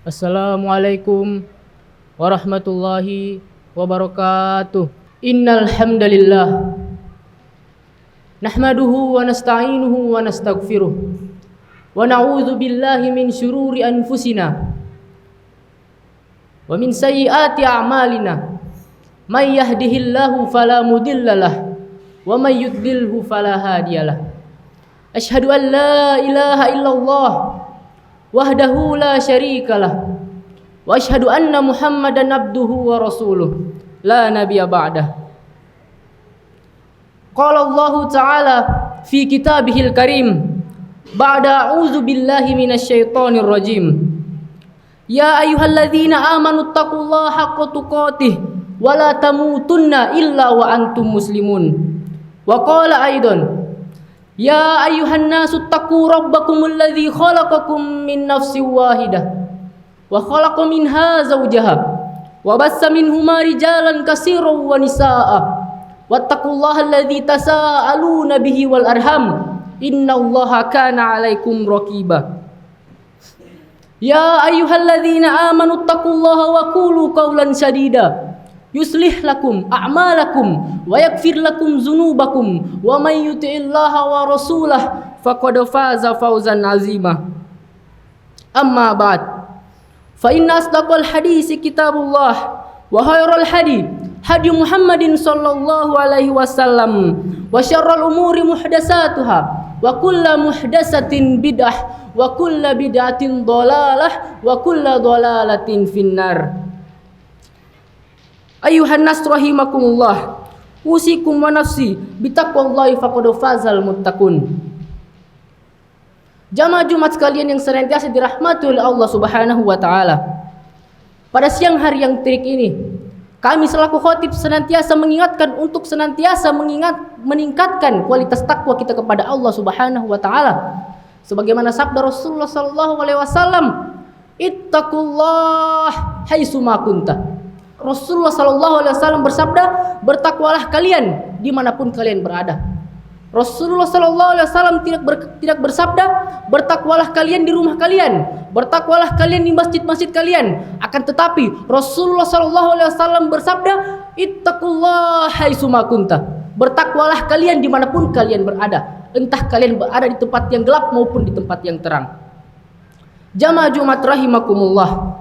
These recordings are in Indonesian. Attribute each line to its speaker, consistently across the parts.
Speaker 1: Assalamualaikum warahmatullahi wabarakatuh. Innal hamdalillah nahmaduhu wa nasta'inuhu wa nastaghfiruh wa na'udzu billahi min syururi anfusina wa min sayyiati a'malina. May yahdihillahu fala mudhillalah wa may yudlilhu fala hadiyalah. Asyhadu an la ilaha illallah wahdahu la syarikalah wa asyhadu anna Muhammadan abduhu wa rasuluh la nabiyya ba'dah. Qala Allah Ta'ala fi kitabihil karim ba'da a'udzu billahi minasyaitonir rajim. Ya ayyuhalladzina amanu taqullaha haqqa tuqatih wa la tamutunna illa wa antum muslimun. Wa qala aidan Ya ayyuhan nasu taqu rabbakumul ladzi khalaqakum min nafsin wahidah wa khalaqa minha zawjaha wa bassa minhuma rijalan katsiran wa nisaa'a wattaqullaha alladzi tasaaluna bihi wal arham innallaha kana 'alaikum raqiba. Ya ayyuhalladzina amanu taqullaha wa qulu qawlan sadida yuslih lakum a'malakum wa yaghfir lakum dzunubakum wa may yuti'illaha wa rasulahu faqad faza fawzan 'azima. Amma ba'd, fa inna asdaqal hadisi kitabullah wa khairal hadi Muhammadin sallallahu alaihi wasallam wa syarrul umuri muhdatsatuha wa kullu muhdatsatin bid'ah wa kullu bid'atin dhalalah wa kullu dhalalatin finnar. Ayuhan nas rahimakumullah, usikum wa nafsi bitaqwallahi faqad fazal muttaqun. Jamaah Jumat sekalian yang senantiasa dirahmati oleh Allah Subhanahu wa taala. Pada siang hari yang terik ini, kami selaku khatib senantiasa mengingatkan untuk senantiasa meningkatkan kualitas takwa kita kepada Allah Subhanahu wa taala. Sebagaimana sabda Rasulullah sallallahu alaihi wasallam, "Ittaqullah haitsu ma kunta." Rasulullah sallallahu alaihi wasallam bersabda, bertakwalah kalian dimanapun kalian berada. Rasulullah sallallahu alaihi wasallam tidak bersabda, bertakwalah kalian di rumah kalian, bertakwalah kalian di masjid-masjid kalian. Akan tetapi Rasulullah sallallahu alaihi wasallam bersabda, ittaqullah haitsu ma kunta. Bertakwalah kalian dimanapun kalian berada, entah kalian berada di tempat yang gelap maupun di tempat yang terang. Jamaah Jumat rahimakumullah,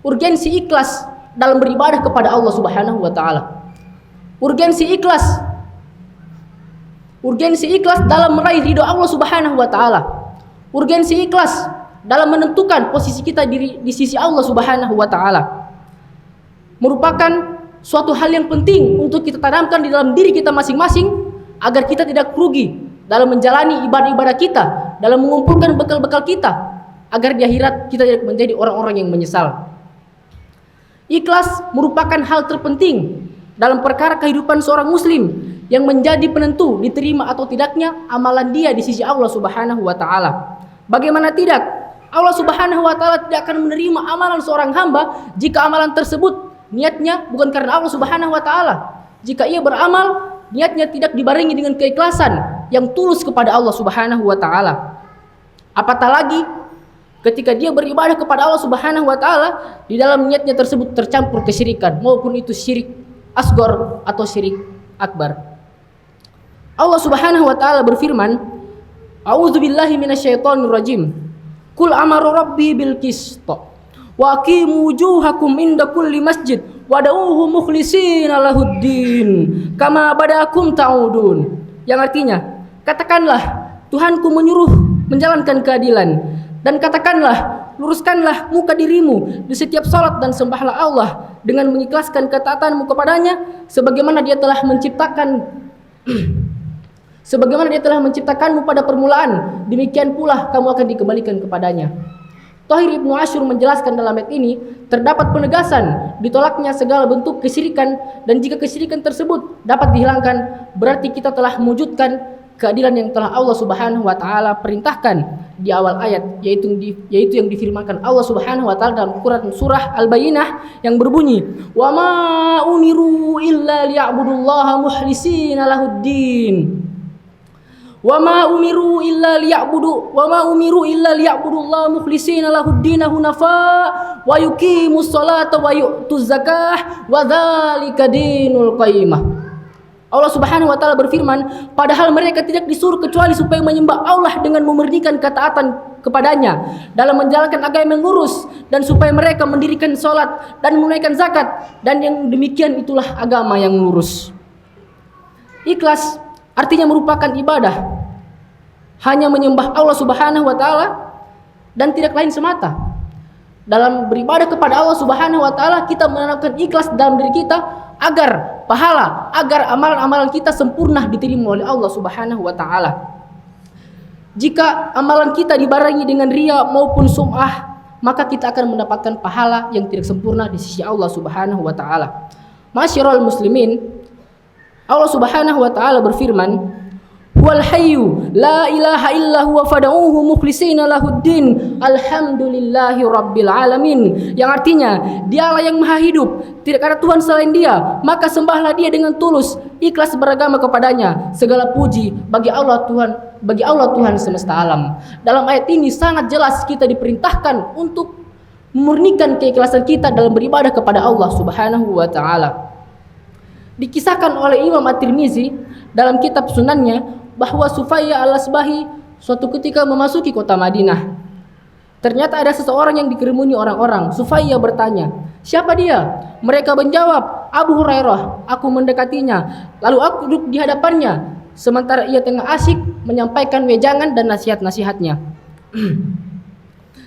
Speaker 1: urgensi ikhlas dalam beribadah kepada Allah Subhanahu wa taala. Urgensi ikhlas dalam meraih ridho Allah Subhanahu wa taala. Urgensi ikhlas dalam menentukan posisi kita di sisi Allah Subhanahu wa taala merupakan suatu hal yang penting untuk kita tanamkan di dalam diri kita masing-masing agar kita tidak rugi dalam menjalani ibadah-ibadah kita, dalam mengumpulkan bekal-bekal kita, agar di akhirat kita tidak menjadi orang-orang yang menyesal. Ikhlas merupakan hal terpenting dalam perkara kehidupan seorang muslim yang menjadi penentu diterima atau tidaknya amalan dia di sisi Allah Subhanahu wa taala. Bagaimana tidak? Allah Subhanahu wa taala tidak akan menerima amalan seorang hamba jika amalan tersebut niatnya bukan karena Allah Subhanahu wa taala. Jika ia beramal, niatnya tidak dibarengi dengan keikhlasan yang tulus kepada Allah Subhanahu wa taala. Apatah lagi ketika dia beribadah kepada Allah Subhanahu wa taala, di dalam niatnya tersebut tercampur kesyirikan, maupun itu syirik asghar atau syirik akbar. Allah Subhanahu wa taala berfirman, A'udzubillahi minasyaitonir rajim. Qul amara rabbi bil qist wa aqimu wujuhakum inda kulli masjid wad'uuhu mukhlishina lahuddin kama bada'akum ta'udun. Yang artinya, katakanlah Tuhanku menyuruh menjalankan keadilan, dan katakanlah, luruskanlah muka dirimu di setiap salat dan sembahlah Allah dengan mengikhlaskan ketaatanmu kepadanya sebagaimana dia telah menciptakanmu pada permulaan, demikian pula kamu akan dikembalikan kepadanya. Thahir Ibnu Asyur menjelaskan dalam ayat ini terdapat penegasan ditolaknya segala bentuk kesyirikan, dan jika kesyirikan tersebut dapat dihilangkan berarti kita telah mewujudkan keadilan yang telah Allah Subhanahu wa taala perintahkan di awal ayat, yaitu yang difirmankan Allah Subhanahu wa taala dalam Quran surah Al-Bayyinah yang berbunyi, "Wa ma umiru illa liya'budullaha mukhlishina lahuddin Wa ma umiru illa liya'budullaha mukhlishina lahud-din hunafa wa yuqimus salata wa yu'tuz zakah wa dzalika dinul qayyimah. Allah Subhanahu wa taala berfirman, padahal mereka tidak disuruh kecuali supaya menyembah Allah dengan memurnikan ketaatan kepadanya dalam menjalankan agama yang lurus, dan supaya mereka mendirikan salat dan menunaikan zakat, dan yang demikian itulah agama yang lurus. Ikhlas artinya merupakan ibadah, hanya menyembah Allah Subhanahu wa taala dan tidak lain semata. Dalam beribadah kepada Allah Subhanahu wa taala, kita menanamkan ikhlas dalam diri kita agar pahala, agar amalan-amalan kita sempurna diterima oleh Allah Subhanahu wa taala. Jika amalan kita dibarengi dengan riya maupun sum'ah, maka kita akan mendapatkan pahala yang tidak sempurna di sisi Allah Subhanahu wa taala. Masyiral muslimin, Allah Subhanahu wa taala berfirman, "Wal hayyu la ilaha illa huwa fad'uuhu mukhlishina lahuddin alhamdulillahi rabbil alamin." Yang artinya, Dialah yang maha hidup, tidak ada Tuhan selain Dia, maka sembahlah Dia dengan tulus, ikhlas beragama kepadanya. Segala puji bagi Allah Tuhan semesta alam. Dalam ayat ini sangat jelas kita diperintahkan untuk memurnikan keikhlasan kita dalam beribadah kepada Allah Subhanahu wa taala. Dikisahkan oleh Imam At-Tirmizi dalam kitab sunannya bahwa Sufayya al-Asbahi suatu ketika memasuki kota Madinah. Ternyata ada seseorang yang dikerumuni orang-orang. Sufayya bertanya, "Siapa dia?" Mereka menjawab, "Abu Hurairah." Aku mendekatinya, lalu aku duduk di hadapannya sementara ia tengah asyik menyampaikan wejangan dan nasihat-nasihatnya.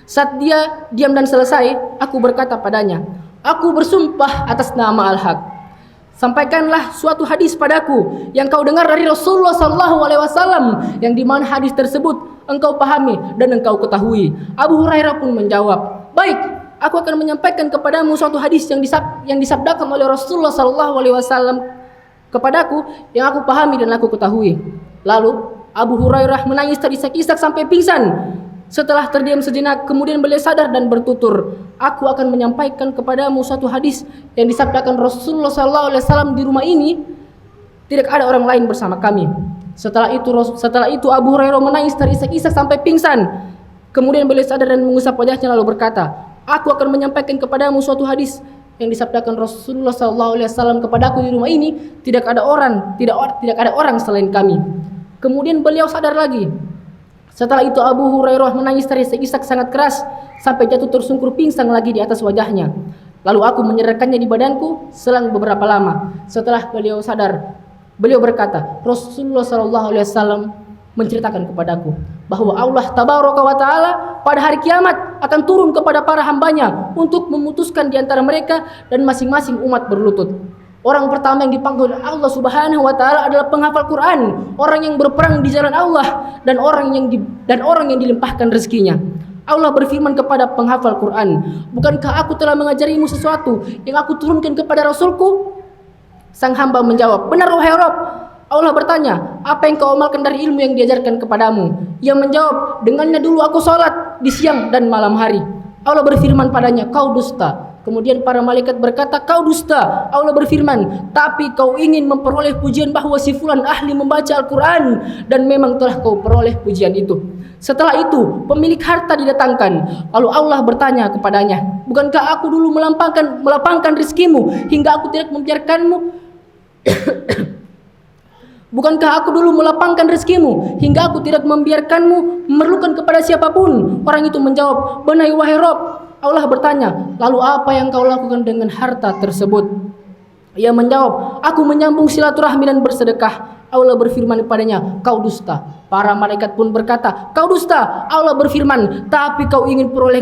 Speaker 1: Saat dia diam dan selesai, aku berkata padanya, "Aku bersumpah atas nama Al-Haq, sampaikanlah suatu hadis padaku yang kau dengar dari Rasulullah SAW, yang dimana hadis tersebut engkau pahami dan engkau ketahui." Abu Hurairah pun menjawab, "Baik, aku akan menyampaikan kepadamu suatu hadis yang disabdakan oleh Rasulullah SAW kepadaku, yang aku pahami dan aku ketahui." Lalu Abu Hurairah menangis terisak-isak sampai pingsan. Setelah terdiam sejenak, kemudian beliau sadar dan bertutur, "Aku akan menyampaikan kepadamu suatu hadis yang disabdakan Rasulullah SAW di rumah ini. Tidak ada orang lain bersama kami." Setelah itu Abu Hurairah menangis terisak-isak sampai pingsan. Kemudian beliau sadar dan mengusap wajahnya lalu berkata, "Aku akan menyampaikan kepadamu suatu hadis yang disabdakan Rasulullah SAW kepadaku di rumah ini. Tidak ada orang selain kami." Kemudian beliau sadar lagi. Setelah itu Abu Hurairah menangis terisak-isak sangat keras sampai jatuh tersungkur pingsan lagi di atas wajahnya. Lalu aku menyerahkannya di badanku. Selang beberapa lama setelah beliau sadar, beliau berkata, "Rasulullah SAW menceritakan kepadaku bahwa Allah Tabaraka wa Ta'ala pada hari kiamat akan turun kepada para hambanya untuk memutuskan di antara mereka, dan masing-masing umat berlutut. Orang pertama yang dipanggil Allah Subhanahu wa taala adalah penghafal Quran, orang yang berperang di jalan Allah, dan orang yang dilimpahkan rezekinya. Allah berfirman kepada penghafal Quran, "Bukankah aku telah mengajarimu sesuatu yang aku turunkan kepada Rasulku?" Sang hamba menjawab, "Benar wahai Rabb." Allah bertanya, "Apa yang kau amalkan dari ilmu yang diajarkan kepadamu?" Ia menjawab, "Dengannya dulu aku salat di siang dan malam hari." Allah berfirman padanya, "Kau dusta." Kemudian para malaikat berkata, "Kau dusta." Allah berfirman, "Tapi kau ingin memperoleh pujian bahwa si fulan ahli membaca Al-Quran, dan memang telah kau peroleh pujian itu." Setelah itu pemilik harta didatangkan. Lalu Allah bertanya kepadanya, "Bukankah aku dulu melapangkan rizkimu hingga aku tidak membiarkanmu Bukankah aku dulu melapangkan rezekimu hingga aku tidak membiarkanmu memerlukan kepada siapapun?" Orang itu menjawab, "Benar wahai Rabb." Allah bertanya, "Lalu apa yang kau lakukan dengan harta tersebut?" Ia menjawab, "Aku menyambung silaturahmi dan bersedekah." Allah berfirman kepadanya, "Kau dusta." Para malaikat pun berkata, "Kau dusta." Allah berfirman, tapi kau ingin peroleh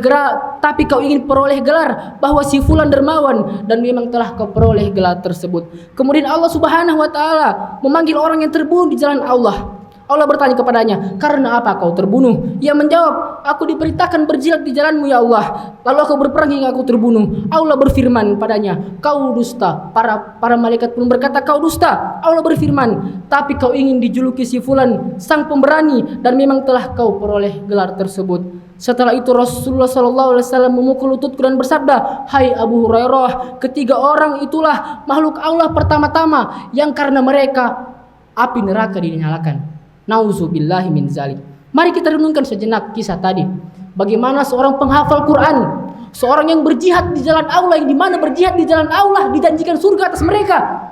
Speaker 1: gelar bahwa si fulan dermawan, dan memang telah kau peroleh gelar tersebut." Kemudian Allah Subhanahu wa taala memanggil orang yang terbunuh di jalan Allah. Allah bertanya kepadanya, "Karena apa kau terbunuh?" Ia menjawab, "Aku diperintahkan berjihad di jalanmu ya Allah, lalu aku berperang hingga aku terbunuh." Allah berfirman padanya, "Kau dusta." Para malaikat pun berkata, "Kau dusta." Allah berfirman, tapi kau ingin dijuluki si fulan sang pemberani, dan memang telah kau peroleh gelar tersebut. Setelah itu Rasulullah SAW memukul lututku dan bersabda, "Hai Abu Hurairah, ketiga orang itulah makhluk Allah pertama-tama yang karena mereka api neraka dinyalakan. Nauzubillahi min zalik. Mari kita renungkan sejenak kisah tadi. Bagaimana seorang penghafal Quran, seorang yang berjihad di jalan Allah, yang dimana berjihad di jalan Allah dijanjikan surga atas mereka.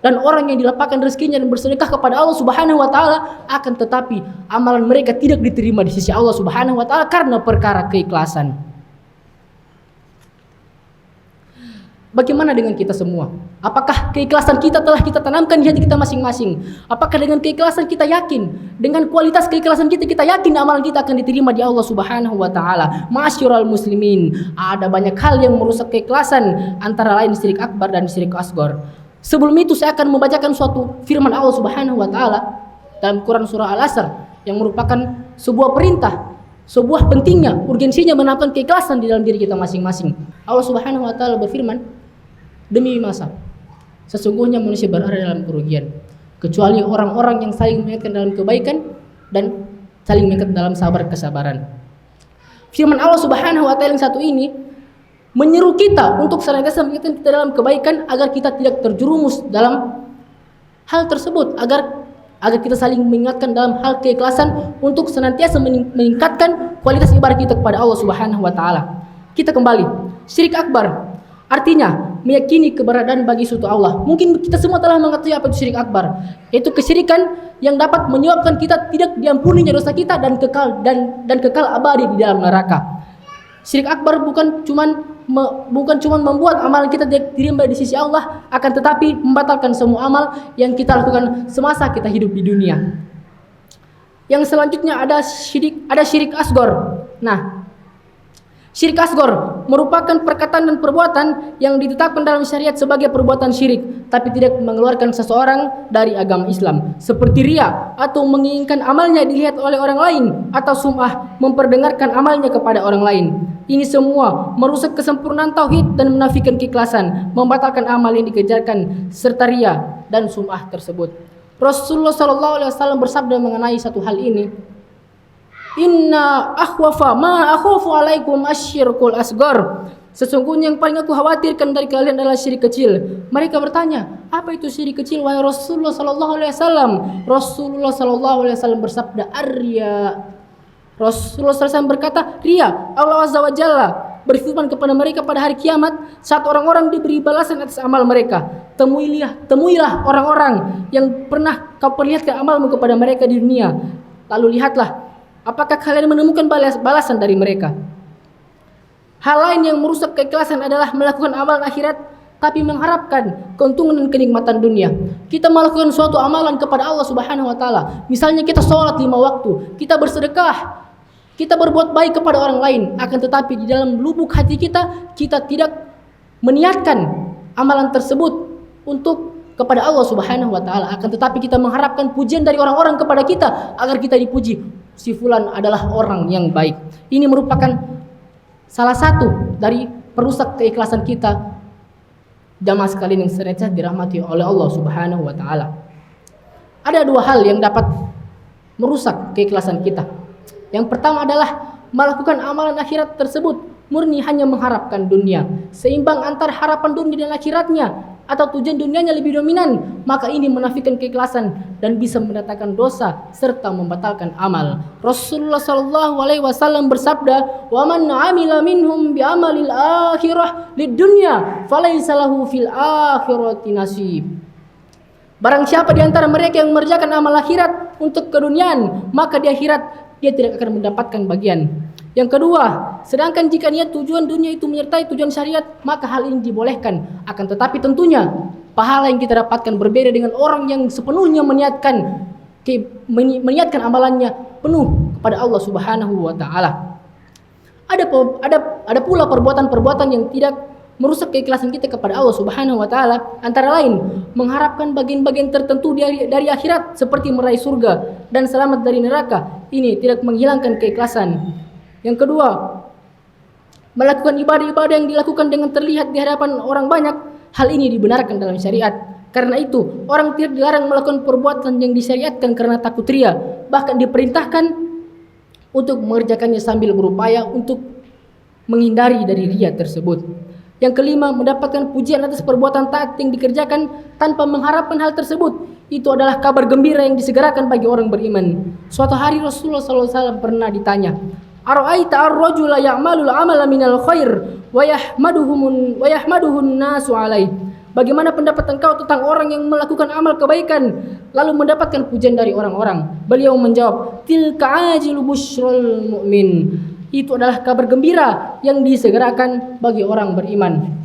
Speaker 1: Dan orang yang dilapangkan rezekinya dan bersedekah kepada Allah Subhanahu wa taala, akan tetapi amalan mereka tidak diterima di sisi Allah Subhanahu wa taala karena perkara keikhlasan. Bagaimana dengan kita semua? Apakah keikhlasan kita telah kita tanamkan di hati kita masing-masing? Apakah dengan keikhlasan kita yakin, dengan kualitas keikhlasan kita yakin amalan kita akan diterima di Allah Subhanahu wa taala? Ma'asyiral muslimin, ada banyak hal yang merusak keikhlasan, antara lain syirik akbar dan syirik asghar. Sebelum itu saya akan membacakan suatu firman Allah Subhanahu wa taala dalam Quran surah Al-Asr yang merupakan sebuah perintah, sebuah pentingnya, urgensinya menanamkan keikhlasan di dalam diri kita masing-masing. Allah Subhanahu wa taala berfirman, demi masa sesungguhnya manusia berada dalam kerugian kecuali orang-orang yang saling mengingatkan dalam kebaikan dan saling mengingatkan dalam sabar kesabaran. Firman Allah Subhanahu wa taala yang satu ini menyeru kita untuk senantiasa mengingatkan kita dalam kebaikan agar kita tidak terjerumus dalam hal tersebut, agar kita saling mengingatkan dalam hal keikhlasan untuk senantiasa meningkatkan kualitas ibadah kita kepada Allah Subhanahu wa taala. Kita kembali. Syirik akbar artinya meyakini keberadaan bagi suatu Allah. Mungkin kita semua telah mengetahui apa itu syirik akbar, yaitu kesyirikan yang dapat menyebabkan kita tidak diampuninya dosa kita dan kekal abadi di dalam neraka. Syirik akbar bukan cuma membuat amalan kita diterima di sisi Allah, akan tetapi membatalkan semua amal yang kita lakukan semasa kita hidup di dunia. Yang selanjutnya ada syirik asghar. Nah, syirik asghar merupakan perkataan dan perbuatan yang ditetapkan dalam syariat sebagai perbuatan syirik, tapi tidak mengeluarkan seseorang dari agama Islam, seperti riya atau menginginkan amalnya dilihat oleh orang lain, atau sum'ah, memperdengarkan amalnya kepada orang lain. Ini semua merusak kesempurnaan tauhid dan menafikan keikhlasan, membatalkan amal yang dikerjakan serta riya dan sum'ah tersebut. Rasulullah sallallahu alaihi wasallam bersabda mengenai satu hal ini, "Inna akhwafa ma akhafu alaikum asyirkul asghar." Sesungguhnya yang paling aku khawatirkan dari kalian adalah syirik kecil. Mereka bertanya, apa itu syirik kecil wahai Rasulullah sallallahu alaihi wasallam? Rasulullah sallallahu alaihi wasallam bersabda, "Ar-riya." Rasulullah SAW berkata, riya. Allah Azza wa Jalla berfirman kepada mereka pada hari kiamat saat orang-orang diberi balasan atas amal mereka, temuilah orang-orang yang pernah kau perlihatkan amalmu kepada mereka di dunia, lalu lihatlah apakah kalian menemukan balasan dari mereka. Hal lain yang merusak keikhlasan adalah melakukan amalan akhirat tapi mengharapkan keuntungan dan kenikmatan dunia. Kita melakukan suatu amalan kepada Allah Subhanahu wa taala. Misalnya kita sholat 5 waktu, kita bersedekah, kita berbuat baik kepada orang lain, akan tetapi di dalam lubuk hati kita tidak meniatkan amalan tersebut untuk kepada Allah Subhanahu wa taala, akan tetapi kita mengharapkan pujian dari orang-orang kepada kita agar kita dipuji. Si fulan adalah orang yang baik. Ini merupakan salah satu dari perusak keikhlasan kita. Jamaah sekalian yang senantiasa dirahmati oleh Allah Subhanahu wa taala. Ada 2 hal yang dapat merusak keikhlasan kita. Yang pertama adalah melakukan amalan akhirat tersebut murni hanya mengharapkan dunia, seimbang antara harapan dunia dan akhiratnya, atau tujuan dunianya lebih dominan, maka ini menafikan keikhlasan dan bisa mendatangkan dosa serta membatalkan amal. Rasulullah sallallahu alaihi wasallam bersabda, "Wa man 'amila minhum bi amalil akhirah lid dunya falaysa lahu fil akhirati nasib." Barang siapa di antara mereka yang mengerjakan amal akhirat untuk keduniaan, maka di akhirat dia tidak akan mendapatkan bagian. Yang kedua, sedangkan jika niat tujuan dunia itu menyertai tujuan syariat, maka hal ini dibolehkan. Akan tetapi tentunya pahala yang kita dapatkan berbeda dengan orang yang sepenuhnya meniatkan amalannya penuh kepada Allah Subhanahu wa taala. Ada pula perbuatan-perbuatan yang tidak merusak keikhlasan kita kepada Allah Subhanahu wa taala, antara lain mengharapkan bagian-bagian tertentu dari akhirat seperti meraih surga dan selamat dari neraka. Ini tidak menghilangkan keikhlasan. Yang kedua, melakukan ibadah-ibadah yang dilakukan dengan terlihat di hadapan orang banyak. Hal ini dibenarkan dalam syariat. Karena itu, orang tidak dilarang melakukan perbuatan yang disyariatkan karena takut riya. Bahkan diperintahkan untuk mengerjakannya sambil berupaya untuk menghindari dari riya tersebut. Yang kelima, mendapatkan pujian atas perbuatan taat yang dikerjakan tanpa mengharapkan hal tersebut. Itu adalah kabar gembira yang disegerakan bagi orang beriman. Suatu hari Rasulullah SAW pernah ditanya, "Ara'aita ar-rajula ya'malul 'amala minal khair wa yahmaduhun nasu 'alaih." Bagaimana pendapat engkau tentang orang yang melakukan amal kebaikan lalu mendapatkan pujian dari orang-orang? Beliau menjawab, "Tilka ajilu busyrul mu'min." Itu adalah kabar gembira yang disegerakan bagi orang beriman.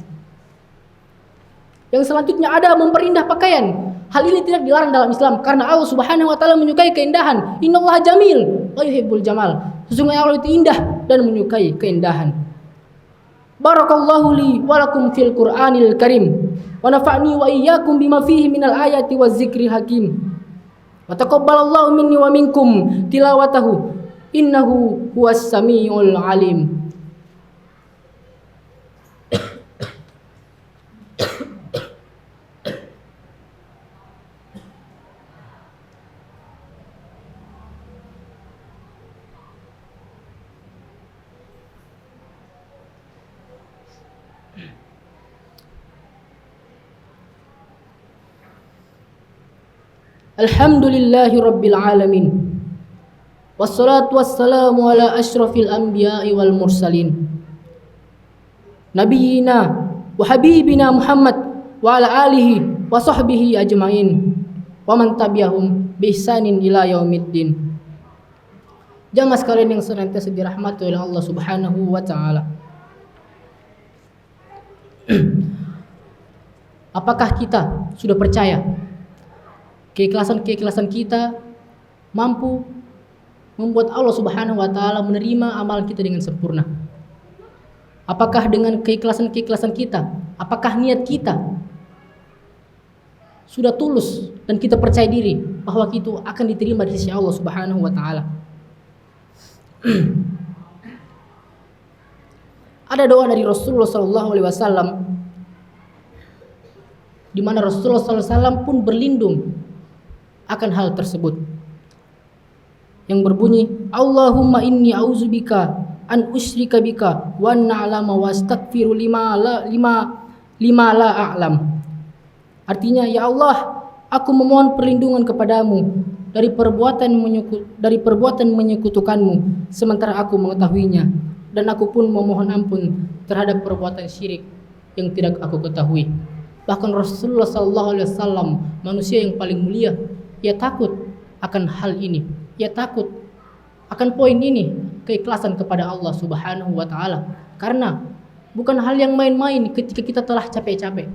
Speaker 1: Yang selanjutnya ada memperindah pakaian. Hal ini tidak dilarang dalam Islam karena Allah Subhanahu wa taala menyukai keindahan. Innallaha jamil wa yuhibbul jamal. Sesungguhnya Allah itu indah dan menyukai keindahan. Barakallahu li wa lakum fil Qur'anil Karim wa nafa'ni wa iyyakum bima fihi minal ayati waz zikril hakim. Wa taqabbalallahu minni wa minkum tilawatahu. Innahu huwas samiul alim. Alhamdulillahi rabbil alamin. Wassalatu wassalamu ala asyrafil anbiya'i wal mursalin. Nabiyyina wa habibina Muhammad wa ala alihi wa sahbihi ajmain. Wa man tabi'ahum bi ihsanin ila yaumiddin. Jamaah sekalian yang senantiasa dirahmati oleh Allah Subhanahu wa taala. Apakah kita sudah percaya keikhlasan kita mampu membuat Allah Subhanahu wa taala menerima amalan kita dengan sempurna? Apakah dengan keikhlasan kita, apakah niat kita sudah tulus dan kita percaya diri bahwa itu akan diterima di sisi Allah Subhanahu wa taala? Ada doa dari Rasulullah sallallahu alaihi wasallam di mana Rasulullah sallallahu alaihi wasallam pun berlindung akan hal tersebut, yang berbunyi, Allahumma inni a'udzubika an usyrika bika wa an a'lama wa astaghfiru lima la a'lam. Artinya, ya Allah, aku memohon perlindungan kepadamu dari perbuatan menyekutukanmu sementara aku mengetahuinya, dan aku pun memohon ampun terhadap perbuatan syirik yang tidak aku ketahui. Bahkan Rasulullah SAW, manusia yang paling mulia, ia takut akan hal ini. Ia takut akan poin ini, keikhlasan kepada Allah Subhanahu wa taala. Karena bukan hal yang main-main ketika kita telah capek-capek.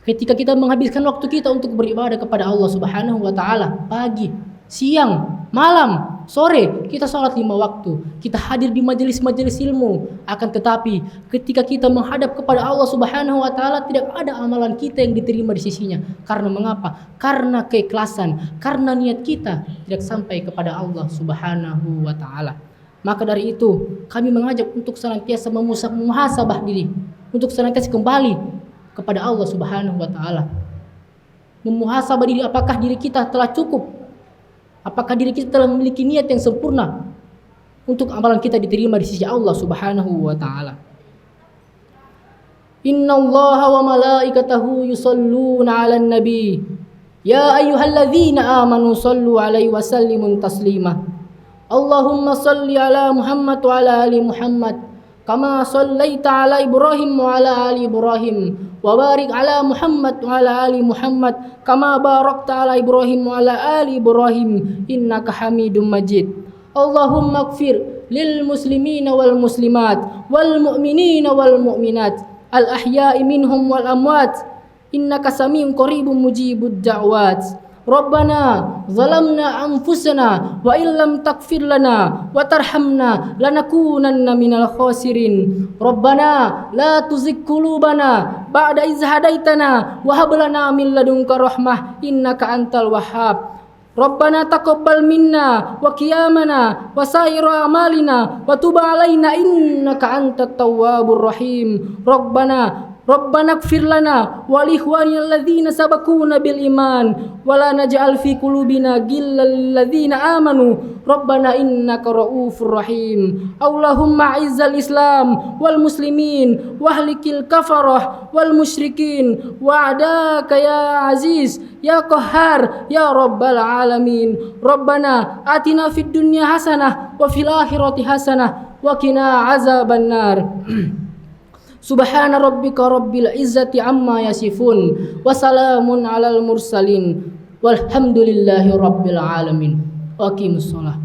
Speaker 1: Ketika kita menghabiskan waktu kita untuk beribadah kepada Allah Subhanahu wa taala, pagi, siang, malam, sore, kita sholat 5 waktu, kita hadir di majelis-majelis ilmu. Akan tetapi ketika kita menghadap kepada Allah Subhanahu wa taala, tidak ada amalan kita yang diterima di sisinya. Karena mengapa? Karena keikhlasan, karena niat kita tidak sampai kepada Allah Subhanahu wa taala. Maka dari itu, kami mengajak untuk senantiasa memuhasabah diri, untuk senantiasa kembali kepada Allah Subhanahu wa taala. Memuhasabah diri, apakah diri kita telah cukup? Apakah diri kita telah memiliki niat yang sempurna untuk amalan kita diterima di sisi Allah Subhanahu wa taala? Innallaha wa malaikatahu yusholluna 'alan nabi. Ya ayyuhalladzina amanu shallu 'alaihi wa sallimu taslima. Allahumma shalli 'ala Muhammad wa 'ala ali Muhammad kama shallaita 'ala Ibrahim wa 'ala ali Ibrahim wa barik 'ala Muhammad wa 'ala ali Muhammad kama barakta 'ala Ibrahim wa 'ala ali Ibrahim innaka Hamidum Majid. Allahumma ighfir lil muslimina wal muslimat wal mu'minina wal mu'minat al ahya'i minhum wal amwat innaka sami'un qaribun mujibud da'wat. Rabbana zalamna anfusana wa illam taghfir lana wa tarhamna lanakunanna minal khasirin. Rabbana la tuzigh qulubana ba'da idh hadaitana wa hab lana min ladunka rahmah innaka antal wahhab. Rabbana taqabbal minna wa qiyamana wa saira amalina wa tub alaina innaka antat tawwabur rahim. Rabbana Rabbana ighfir lana wa li ikhwanina alladzina sabaquna bil iman wa la naj'al fi qulubina ghillal lil ladzina amanu Rabbana innaka raufur rahim. Allahumma izzal Islam wal muslimin wa ahlikil kafarah wal musyrikin wa adaka ya aziz ya qahhar ya rabbal alamin. Rabbana atina fid dunya hasanah wa fil akhirati hasanah wa qina azabannar. Subhana rabbika rabbil izzati amma yasifun wa salamun alal mursalin walhamdulillahi rabbil alamin. Aqimus shalah.